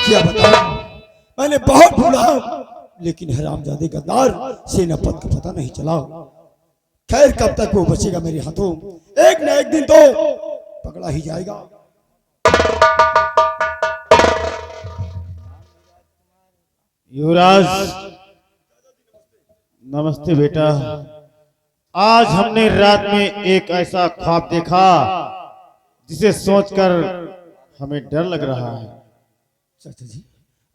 क्या बताऊं, मैंने बहुत ढूंढा लेकिन हरामजादे गद्दार सेनापत का पता नहीं चला। खैर कब तक वो बचेगा मेरे हाथों, एक न एक दिन तो पकड़ा ही जाएगा। युवराज नमस्ते बेटा। आज हमने रात में एक ऐसा ख्वाब देखा जिसे सोचकर हमें डर लग रहा है। चाचा जी,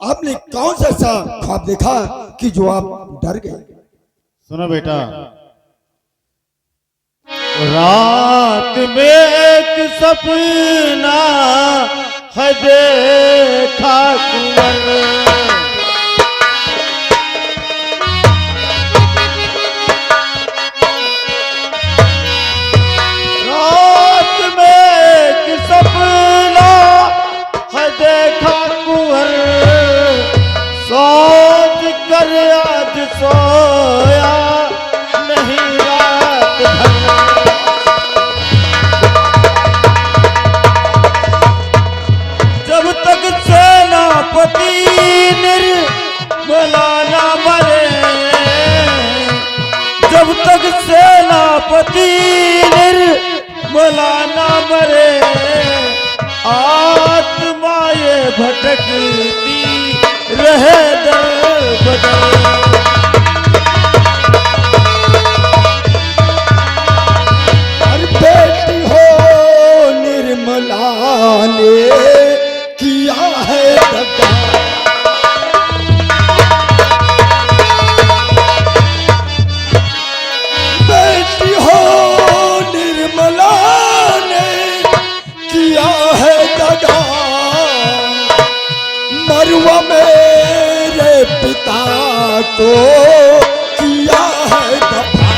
आपने कौन सा ऐसा ख्वाब देखा कि जो आप डर गए? सुनो बेटा, रात में एक सपना है देखा कुंवर, सोच कर आज सोया नहीं रात भर। जब तक सेनापति निर्मला ना मरे, जब तक सेनापति निर्मला ना मरे, आत्मा ये भटकती रहे दर बदर। हर बेटी हो निर्मला ने किया है दगा, बेटी हो निर्मला ने किया है दगा, मरुआ मेरे पिता को किया है दफा।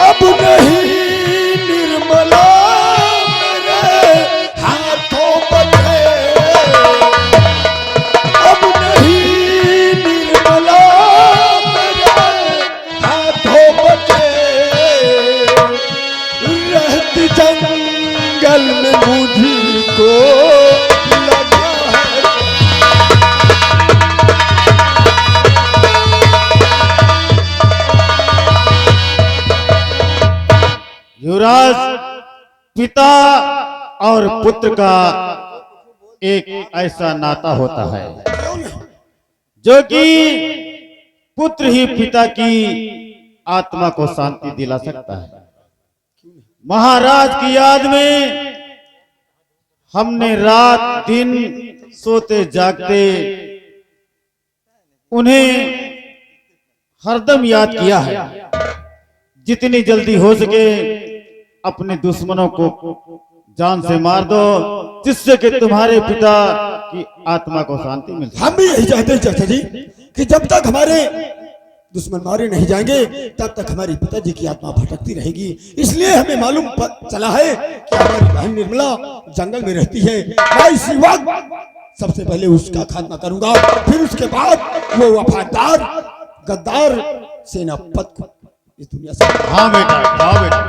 अब नहीं निर्मला मेरे हाथों बचे, अब नहीं निर्मला मेरे हाथों बचे, रहती जंगल में मुझको लगा है। युवराज, पिता और पुत्र का एक ऐसा नाता होता है जो कि पुत्र ही पिता की आत्मा को शांति दिला सकता है। महाराज की याद में हमने रात दिन सोते जागते उन्हें हरदम याद किया है। जितनी जल्दी हो सके अपने दुश्मनों को जान से मार दो, जिससे कि तुम्हारे पिता की आत्मा को शांति मिल सके। हम भी यही चाहते हैं चाचा जी कि जब तक हमारे दुश्मन मारे नहीं जाएंगे तब तक हमारी पिताजी की आत्मा भटकती रहेगी। इसलिए हमें मालूम चला है कि हमारी बहन निर्मला जंगल में रहती है। मैं इसी वक्त सबसे पहले उसका खात्मा करूंगा, फिर उसके बाद वो वफादार गद्दार सेनापत को इस दुनिया से। हाँ बेटा, हाँ बेटा।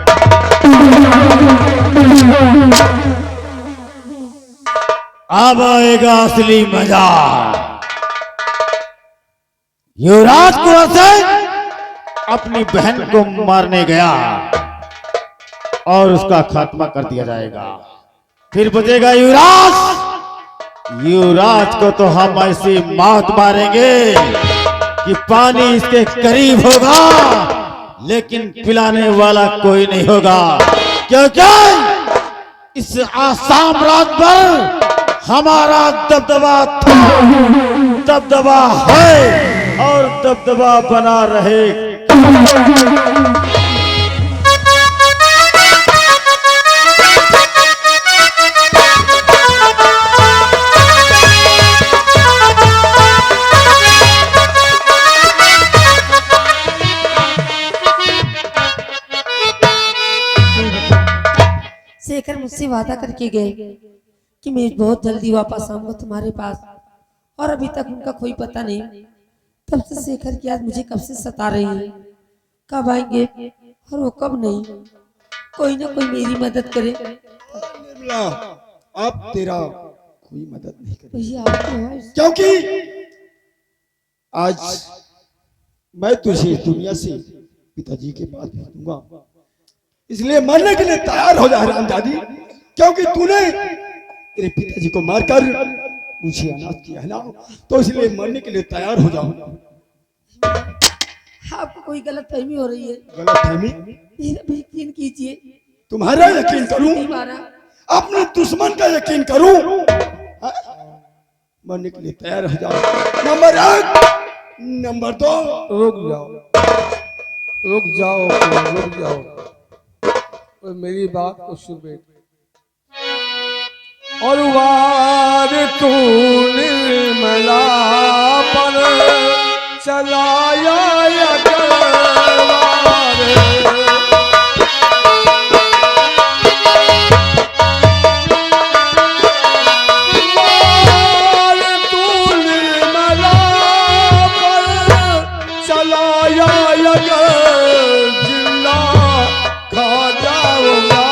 अब आएगा असली मजा। युवराज कुंवर अपनी बहन को मारने गया और उसका खात्मा कर दिया जाएगा। फिर बचेगा युवराज। युवराज को तो हम ऐसी मौत मारेंगे कि पानी इसके करीब होगा लेकिन पिलाने वाला कोई नहीं होगा, क्योंकि इस साम्राज्य पर हमारा दबदबा है और दबदबा बना रहे। शेखर मुझसे वादा करके गए कि मैं बहुत जल्दी वापस आऊंगा तुम्हारे पास, और अभी तक उनका कोई पता नहीं। तब से शेखर की याद मुझे कब से सता रही है, कब आएंगे और वो कब नहीं। कोई ना कोई मेरी मदद करे। निर्मला, आप तेरा कोई मदद नहीं करे, भैया आप तो हैं। क्योंकि आज मैं तुझे इस दुनिया से पिताजी के पास भेज दूंगा, इसलिए मरने के लिए तैयार हो जा रामदादी, क्योंकि तूने तेरे पिताजी को मारकर मुझे अनाथ किया है ना, तो इसलिए मरने के लिए तैयार हो जाओ। आपको कोई गलत फहमी हो रही है। गलत फहमी? मेरा भी यकीन कीजिए। तुम्हारा यकीन करूं? नहीं मारा। अपने दुश्मन का यकीन करूं? हाँ? मरने के लिए तैयार हो जाओ। नंबर 1, नंबर 2, रुक जाओ, रुक जाओ, रुक जाओ, और मेरी बात को सुन बेटे। और वार तू निर्मला पर चलाया या करवार, वार तू निर्मला पर चलाया या जिंदा खा जाऊंगा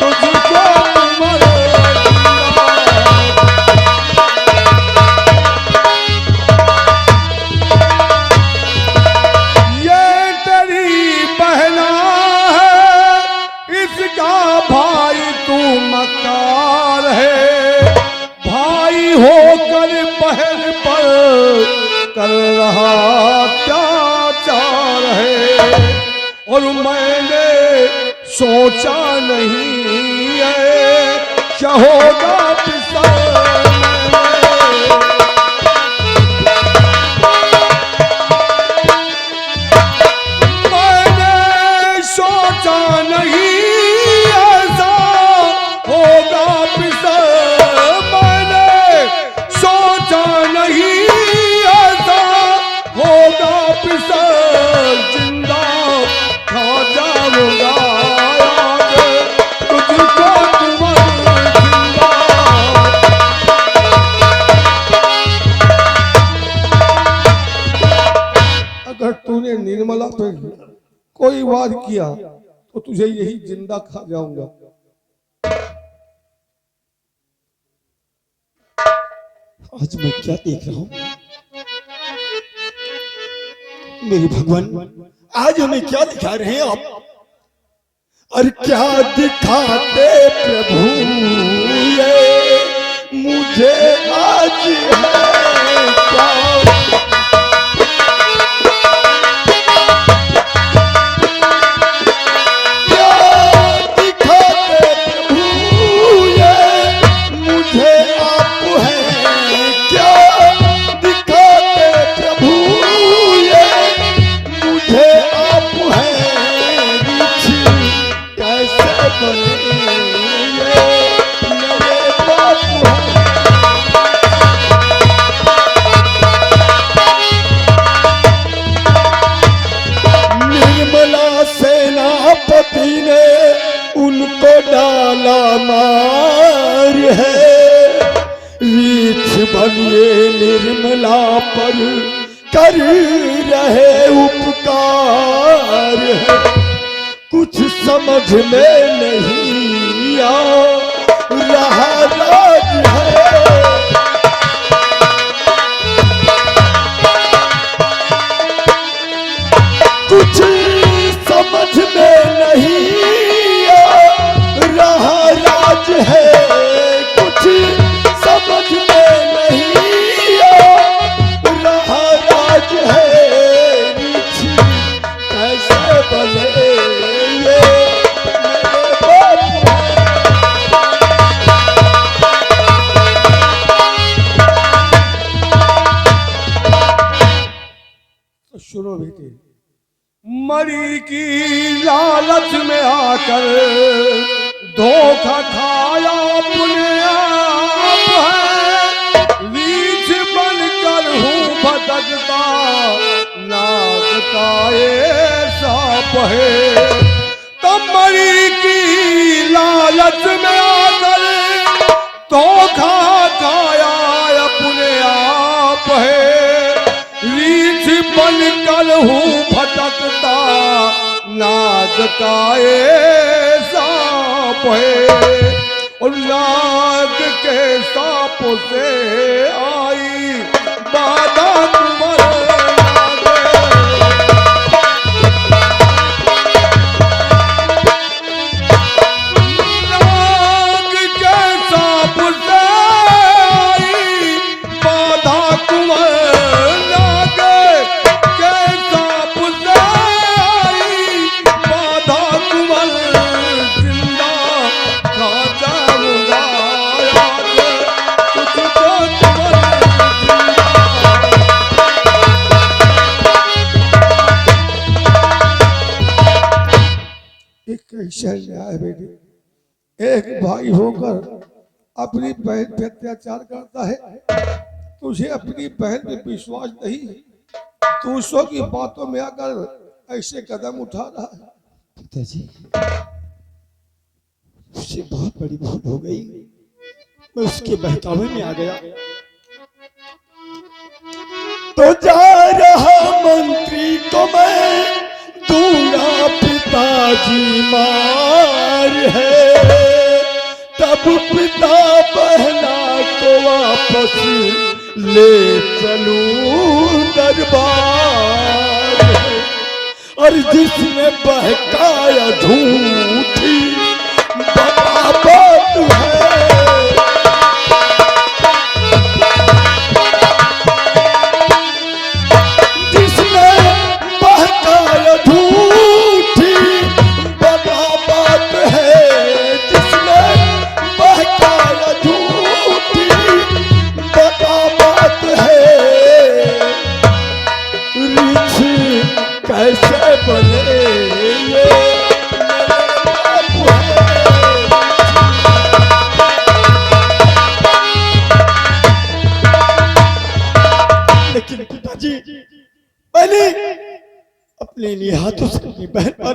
तुझको मर ये तेरी बहना है, इसका भाई तू मकार है, भाई होकर बहन पर कर रहा अत्याचार है। और मैंने सोचा नहीं है क्या होगा मैंने सोचा नहीं ऐसा होगा पिसर, मैंने सोचा नहीं ऐसा होगा पिसर, जिंदा खा जाऊंगा तुझको तुम्हारी जिंदा। अगर तूने निर्मला पे कोई वार किया तो तुझे यही जिंदा खा जाऊंगा। आज मैं क्या देख रहा हूं? मेरे भगवान, आज हमें क्या दिखा रहे हैं आप? और क्या दिखाते प्रभु ये मुझे आज है क्या? सेनापति ने उनको डाला मार है, रीछ बनिए निर्मला पर कर रहे उपकार है। कुछ समझ में नहीं आ रहा राज है, कुछ समझ में नहीं आ रहा राज है, कुछ समझ में नहीं आ रहा राज है। रीछ कैसे बने ये मेरे बाप तो सुनो बेटे, मरी की लालच में आकर धोखा खाया अपने आप है, रीछ बनकर हूँ भटकता नाग का ये सांप है। तब मरी की लालच में आकर धोखा खाया अपने आप है, रीछ बनकर हूँ भटकता नाग काए सांप है और लाग के सांपों से आई बाधा कुंवर लाग के सांप से आई बाधा कुंवर लागे के सांप से आई बाधा कुंवर जिंदा खा जाऊंगा कुछ तो कुंवर एक कैसा न्याय बेटी, एक भाई होकर अपनी बहन पे अत्याचार करता है। तुझे अपनी बहन पे विश्वास नहीं, दूसरों की बातों में आकर ऐसे कदम उठा रहा है। पिताजी, उससे बहुत बड़ी भूल हो गई। मैं उसके बहकावे में आ गया। तो जा रहा मंत्री को मैं दूंगा पिताजी मार है, तब पिता बहना को वापस ले चलूं दरबार है। और जिसने बहकाया झूठी बगावत है, जिसने बहकाया झूठी बगावत है, जिसने बहकाया झूठी बगावत है। रिछ कैसे बने ये लेकिन पिताजी, मैंने अपने लिए हाथों से अपनी बहन पर,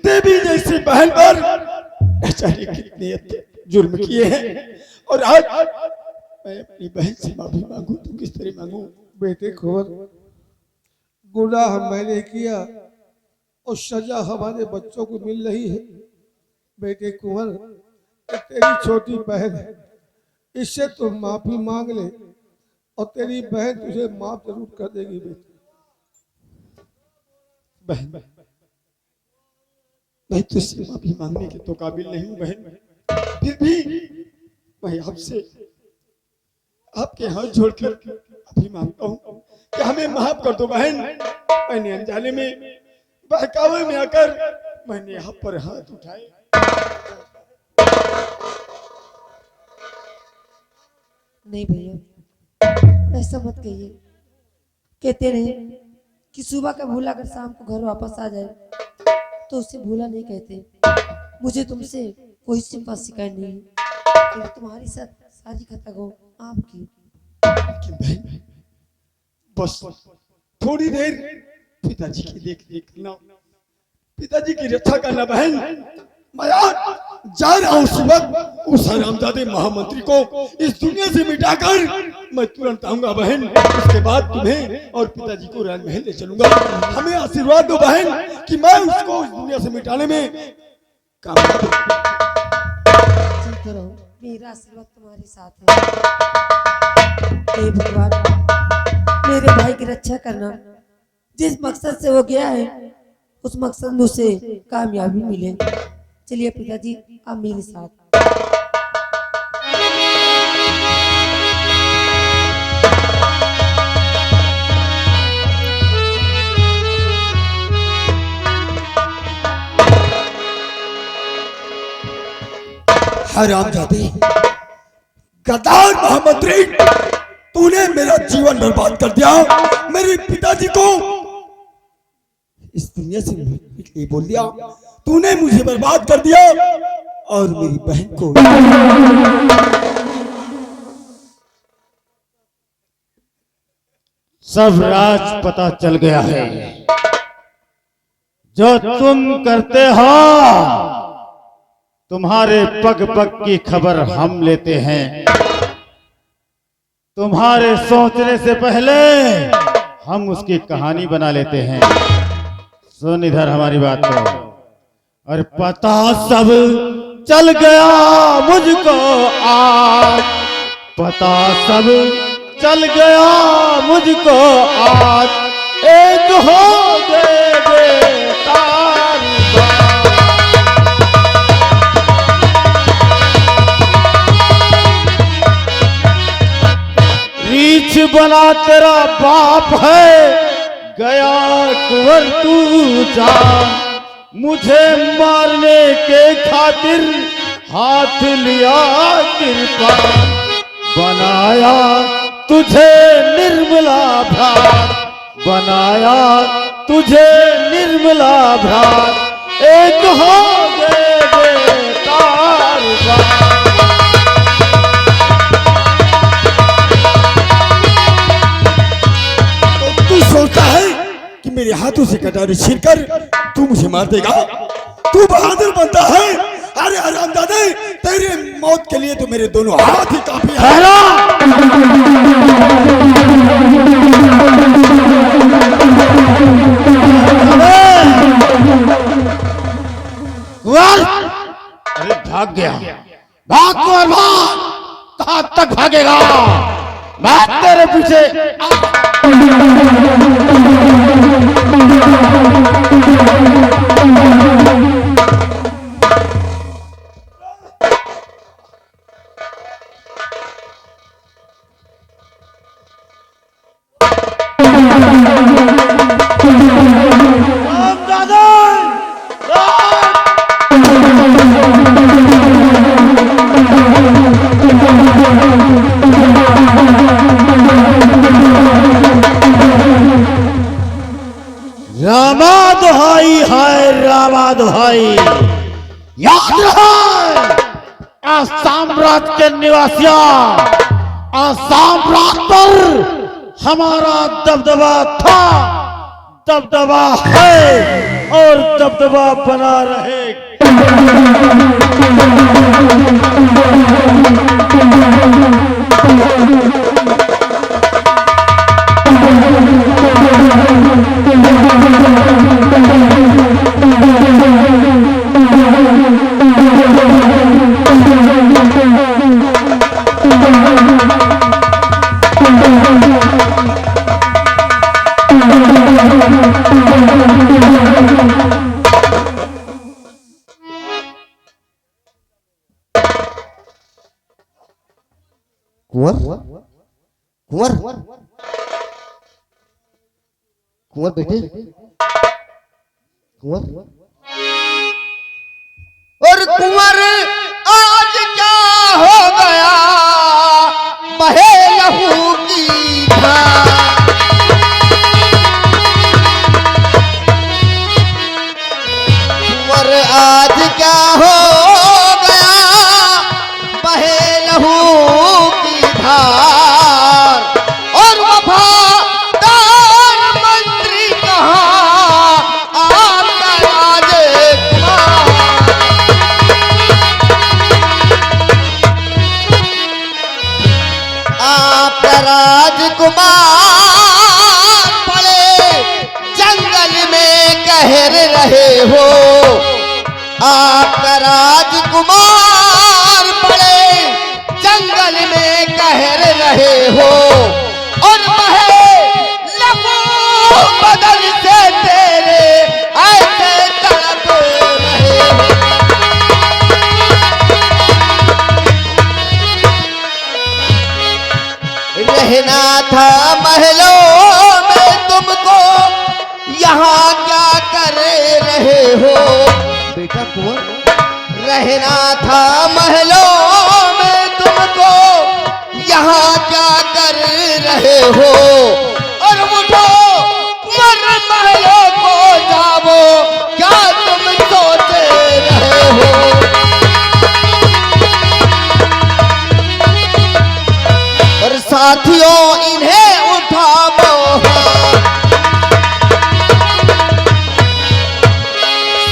देवी जैसी बहन पर बेचारी कितने जुर्म किए हैं। और आज मैं अपनी बहन से माफी मांगू तो किस तरह मांगू? बेटे कुंवर, गुनाह मैंने किया और सजा हमारे बच्चों को मिल रही है। बेटे कुंवर, ये तेरी छोटी बहन है, इससे तुम माफी मांग ले और तेरी बहन तुझे माफ जरूर कर देगी। बेटे बहन, मैं तुझसे माफी मांगने के तो काबिल नहीं हूँ बहन, फिर भी मैं आपसे आपके हाथ जोड़कर माफी मांगता हूँ कि हमें माफ कर दो बहन। मैंने अनजाने में बहकावे में आकर मैंने आप पर हाथ उठाए। नहीं भैया, ऐसा मत कहिए। कहते रहे कि सुबह का भूला अगर शाम को घर वापस आ जाए तो उसे भूला नहीं कहते। मुझे तुमसे कोई सिंपा शिकायत नहीं है, तुम्हारी साथ सारी खता गो आपकी। लेकिन बहन, बस थोड़ी देर पिताजी की देख रेख करना, पिताजी की रक्षा करना बहन। मैं आज जा रहा हूँ, उस वक्त उस हरामजादे महामंत्री को इस दुनिया से मिटाकर मैं तुरंत आऊंगा बहन। उसके बाद तुम्हें और पिताजी को राजमहल ले चलूंगा। हमें आशीर्वाद दो बहन कि मैं उसको इस दुनिया से मिटाने में कामयाब चलते रहो, मेरा आशीर्वाद तुम्हारे साथ है। हे भगवान, मेरे भाई की रक्षा करना। जिस मकसद से वो गया है उस मकसद में उसे कामयाबी मिले। चलिए पिताजी, आप मेरे साथ। हरामजादे, गद्दार महामंत्री, तूने मेरा जीवन बर्बाद कर दिया। मेरे पिताजी को इस दुनिया से निकले बोल दिया। तूने मुझे बर्बाद कर दिया और मेरी बहन को। सब राज पता चल गया है। जो तुम करते हो, तुम्हारे पग पग की खबर हम लेते हैं। तुम्हारे सोचने से पहले हम उसकी कहानी बना लेते हैं। सुन इधर हमारी बात को। और पता सब चल गया मुझको आज, पता सब चल गया मुझको आज, एक हो गए बेतार। रीछ बना तेरा बाप है, गया कुंवर तू जान, मुझे मारने के खातिर हाथ लिया कृपाण, बनाया तुझे निर्मला भ्रात, बनाया तुझे निर्मला भ्रात, एक हो गए बेतार। तू सोचता है कि मेरे हाथों से कटारी छीनकर तू मुझे मार देगा? तू बहादुर बनता है? अरे हरामजादे, तेरे मौत के लिए तो मेरे दोनों हाथ ही काफी है। अरे भाग गया, भाग कुंवर भाग, कहां तक भागेगा? मैं तेरे पीछे। रामा दुहाई है, रामा दुहाई, याद रहे साम्राज्य के निवासियों, साम्राज्य पर हमारा दबदबा था, दबदबा है और दबदबा बना रहेगा। कुंवर कुंवर कुंवर बेटे, कुंवर और कुंवर आज क्या हो गया, बहे लहू की धार। कुंवर आज क्या हो गया, बहे लहू और वफादार मंत्री कहाँ, आपका राजकुमार। आपका राजकुमार पड़े जंगल में कहर रहे हो, आपका राजकुमार पड़े जंगल में कहर रहे हो, और बहे लहू बदल से तेरे ऐसे तड़प रहे हो। रहना था महलों में तुमको, यहाँ क्या कर रहे हो बेटा कुंवर? रहना था महलों में तुमको, यहाँ क्या कर रहे हो? और उठो मर महलों को जाओ, क्या तुम सोचे रहे हो? और साथियों इन्हें उठाओ,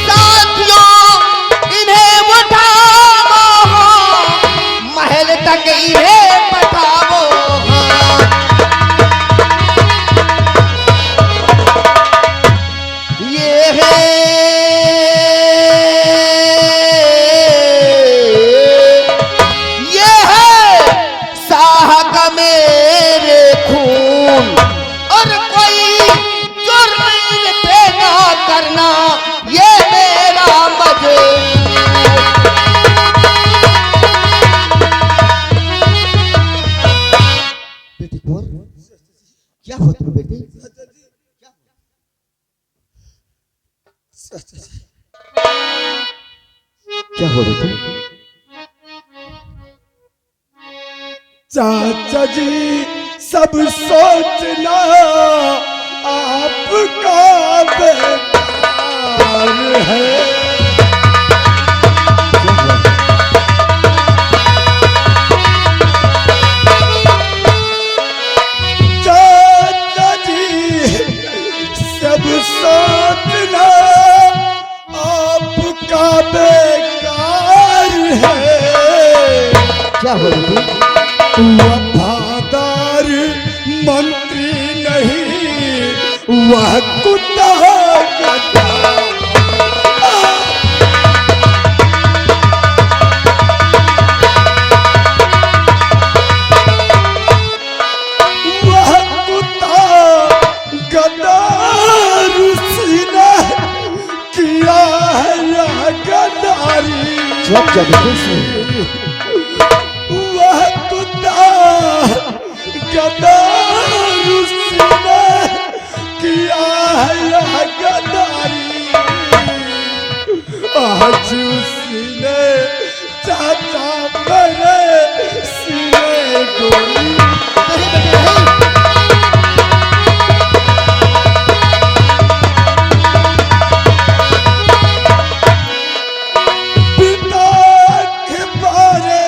साथियों इन्हें उठाओ, महल तक इन्हें पठाओ। ये है करना ये मेरा मजबूर। बेटे कुंवर, क्या हुआ तुम्हें बेटे? क्या हो बेटे? चाचा जी सब सोचना आपका बेकार है। चाचा जी सब सोचना आपका बेकार है। क्या हो बेटे? वफादार मंत्री नहीं वह कुत्ता गधा। वह कुत्ता गद्दार उसने किया है यह गद्दारी। जब जब वह कुत्ता गद्दार उसने किया है यह गद्दारी। आज उसने चाचा मेरे सीने गोली। पिता के बारे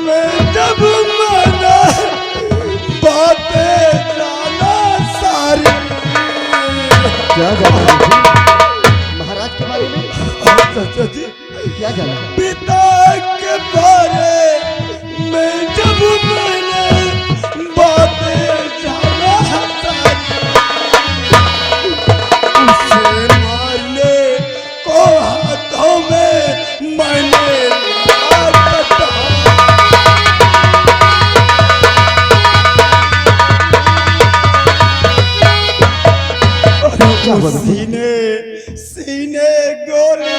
में जब मैंने बातें जाना सारी। क्या जाना बेटे? महाराज के बारे में चाचा जी क्या जाना? पिता के बारे में जब मैंने बातें जाना सारी। उसे मारने को हाथों में मैंने लिया कटार। क्या हुआ बेटे? सीने सीने गोली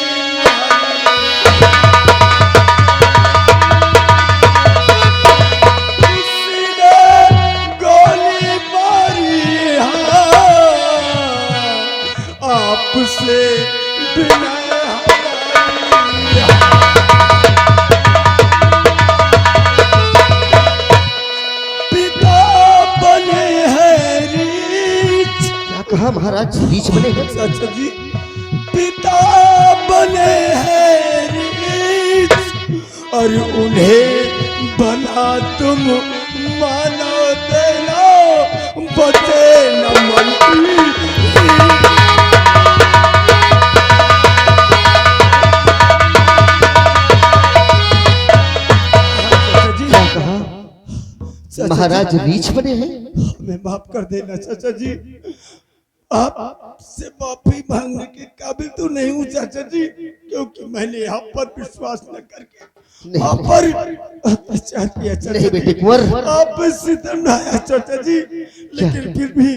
सीने गोली मारी। हाँ आपसे बिना पिता बने हैं रीछ। क्या कहा महाराज? बीच बने हैं? चाचा जी पिता बने हैं रीछ और उन्हें बना तुम मानो देना बचे न मंत्री। क्या कहा? महाराज रीछ बने हैं? हमें माफ कर देना चाचा जी। आपसे माफी मांगने के काबिल तो नहीं हूँ चाचा जी, क्योंकि मैंने आप पर विश्वास न करके आप पर अत्याचार किया नहीं चाचा बेटे जी। कुंवर, आप पे सितम ढाया चाचा जी, लेकिन फिर भी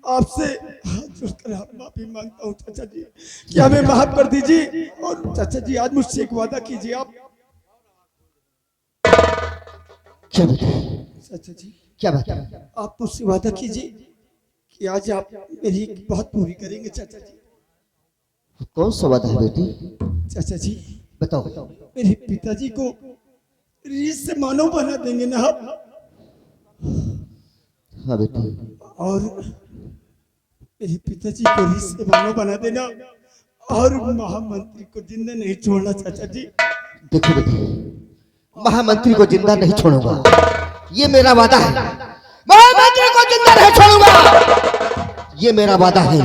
आपसे हाथ जोड़कर आप माफी मांगता हूँ चाचा जी कि हमें माफ कर दीजिए। और चाचा जी आज मुझसे एक वादा कीजिए आप। क्या बेटे? चाचा जी क्या बात है? आप मुझसे वादा कीजिए कि आज आप मेरी एक बात पूरी करेंगे चाचा जी। कौन सा वादा है बेटी? चाचा जी बताओ। मेरे पिताजी को रीछ से मानव बना देंगे ना आप? हाँ बेटी। और मेरे पिताजी को रीछ से मानव बना देना और महामंत्री को जिंदा नहीं छोड़ना चाचा जी। देखो बेटी, महामंत्री को जिंदा नहीं छोड़ूंगा, ये मेरा वादा है। महामंत्री को जिंदा नहीं छोड़ूंगा, ये मेरा वादा है।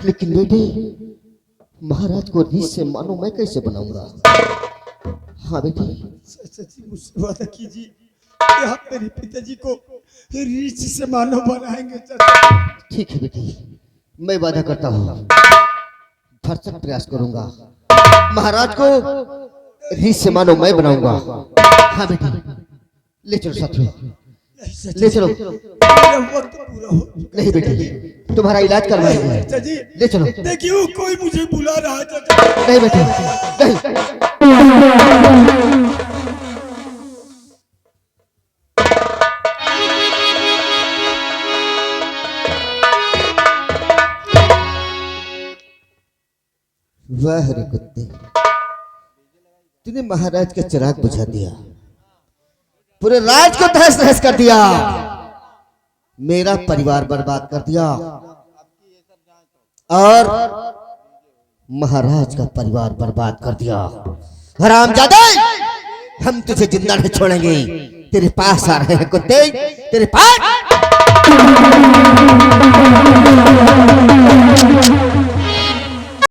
लेकिन बेटी, महाराज को रीछ से मानो मैं कैसे बनाऊंगा? हाँ बेटी। चाचा जी मुझसे वादा कीजिए कि आप मेरे पिताजी को रीछ से मानव बनाएंगे चाचा। ठीक है बेटी, मैं वादा करता हूँ, भरसक प्रयास करूंगा, महाराज को रीछ से मानो मैं बनाऊंगा। हाँ बेटी, ले चलो साथियों, ले चलो। मेरा वक्त पूरा हो चुका नहीं बेटे, तुम्हारा इलाज है। करवाएंगे। चाचा जी ले चलो। देखिए कोई मुझे बुला रहा है चाचा। नहीं बेटे, नहीं। वाह रे कुत्ते, तूने महाराज का चिराग बुझा दिया, पूरे राज को तहस नहस कर दिया, मेरा परिवार बर्बाद कर दिया और महाराज का परिवार बर्बाद कर दिया। हरामजादे, हम तुझे जिंदा नहीं छोड़ेंगे। तेरे पास आ रहे हैं कुत्ते, तेरे पास।